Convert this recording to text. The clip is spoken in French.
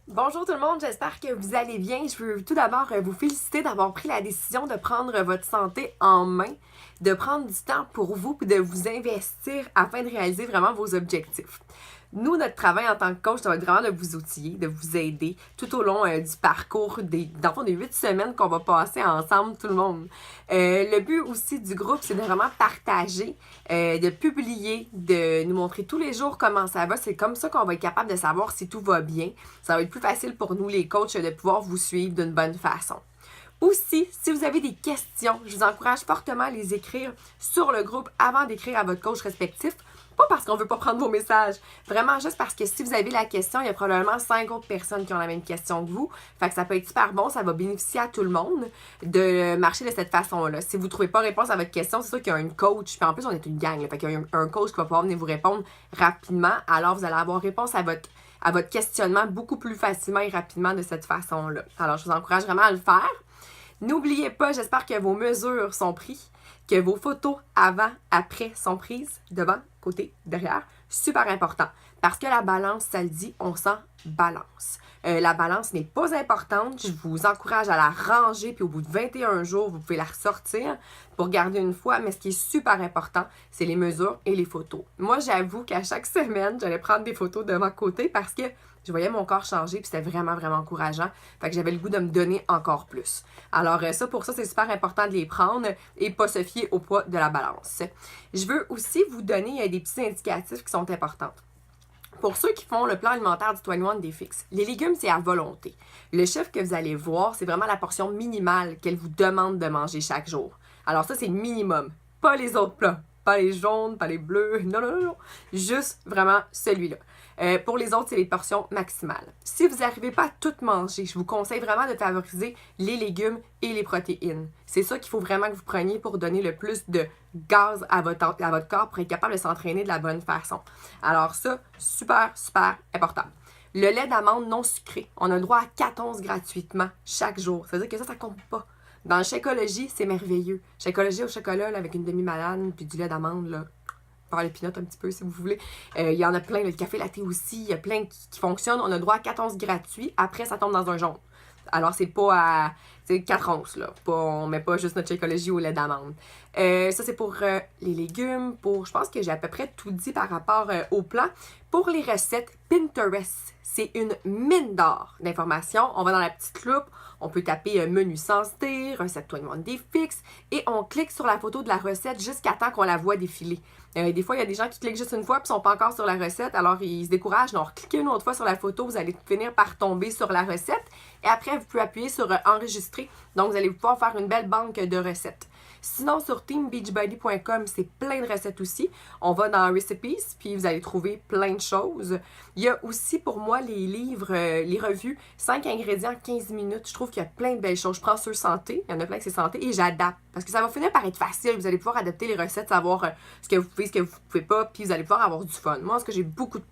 Bonjour tout le monde, j'espère que vous allez bien. Je veux tout d'abord vous féliciter d'avoir pris la décision de prendre votre santé en main, de prendre du temps pour vous et de vous investir afin de réaliser vraiment vos objectifs. Nous, notre travail en tant que coach, ça va être vraiment de vous outiller, de vous aider tout au long du parcours dans le fond, des 8 semaines qu'on va passer ensemble, tout le monde. Le but aussi du groupe, c'est de vraiment partager, de publier, de nous montrer tous les jours comment ça va. C'est comme ça qu'on va être capable de savoir si tout va bien. Ça va être plus facile pour nous, les coachs, de pouvoir vous suivre d'une bonne façon. Aussi, si vous avez des questions, je vous encourage fortement à les écrire sur le groupe avant d'écrire à votre coach respectif. Pas parce qu'on ne veut pas prendre vos messages, vraiment juste parce que si vous avez la question, il y a probablement 5 autres personnes qui ont la même question que vous. Fait que ça peut être super bon, ça va bénéficier à tout le monde de marcher de cette façon-là. Si vous ne trouvez pas réponse à votre question, c'est sûr qu'il y a un coach, puis en plus on est une gang, là, fait qu'il y a un coach qui va pouvoir venir vous répondre rapidement. Alors vous allez avoir réponse à votre questionnement beaucoup plus facilement et rapidement de cette façon-là. Alors je vous encourage vraiment à le faire. N'oubliez pas, j'espère que vos mesures sont prises, que vos photos avant, après sont prises, devant, côté, derrière. Super important. Parce que la balance, ça le dit, on s'en balance. La balance n'est pas importante. Je vous encourage à la ranger, puis au bout de 21 jours, vous pouvez la ressortir pour garder une fois. Mais ce qui est super important, c'est les mesures et les photos. Moi, j'avoue qu'à chaque semaine, j'allais prendre des photos devant côté parce que je voyais mon corps changer, puis c'était vraiment, vraiment encourageant. Fait que j'avais le goût de me donner encore plus. Alors pour ça, c'est super important de les prendre et pas se fier au poids de la balance. Je veux aussi vous donner des petits indicatifs qui sont importants. Pour ceux qui font le plan alimentaire du 21 Day Fix, les légumes, c'est à volonté. Le chiffre que vous allez voir, c'est vraiment la portion minimale qu'elle vous demande de manger chaque jour. Alors ça, c'est le minimum. Pas les autres plats. Pas les jaunes, pas les bleus. Non, non, non, non. Juste vraiment celui-là. Pour les autres, c'est les portions maximales. Si vous n'arrivez pas à tout manger, je vous conseille vraiment de favoriser les légumes et les protéines. C'est ça qu'il faut vraiment que vous preniez pour donner le plus de gaz à votre corps pour être capable de s'entraîner de la bonne façon. Alors ça, super, super important. Le lait d'amande non sucré, on a le droit à 4 onces gratuitement chaque jour. Ça veut dire que ça compte pas. Dans le Shakeology, c'est merveilleux. Shakeology au chocolat là, avec une demi-banane puis du lait d'amande, là, par les peanuts un petit peu si vous voulez. Il y en a plein, le café latte aussi, il y a plein qui fonctionnent. On a le droit à 4 onces gratuits. Après, ça tombe dans un jaune. Alors, c'est pas à 4 onces, là. On met pas juste notre Shakeology au lait d'amande. Ça, c'est pour les légumes. Je pense que j'ai à peu près tout dit par rapport au plan. Pour les recettes, Pinterest, c'est une mine d'or d'informations. On va dans la petite loupe, on peut taper menu santé, recette 21 Day Fix, et on clique sur la photo de la recette jusqu'à temps qu'on la voit défiler. Des fois, il y a des gens qui cliquent juste une fois et ne sont pas encore sur la recette, alors ils se découragent. Donc, cliquez une autre fois sur la photo, vous allez finir par tomber sur la recette. Et après, vous pouvez appuyer sur enregistrer. Donc, vous allez pouvoir faire une belle banque de recettes. Sinon, sur teambeachbody.com, c'est plein de recettes aussi. On va dans Recipes, puis vous allez trouver plein de choses. Il y a aussi pour moi les livres, les revues, 5 ingrédients, 15 minutes. Je trouve qu'il y a plein de belles choses. Je prends ceux santé, il y en a plein que c'est santé, et j'adapte. Parce que ça va finir par être facile. Vous allez pouvoir adapter les recettes, savoir ce que vous pouvez pas, puis vous allez pouvoir avoir du fun. Moi, ce que j'ai beaucoup de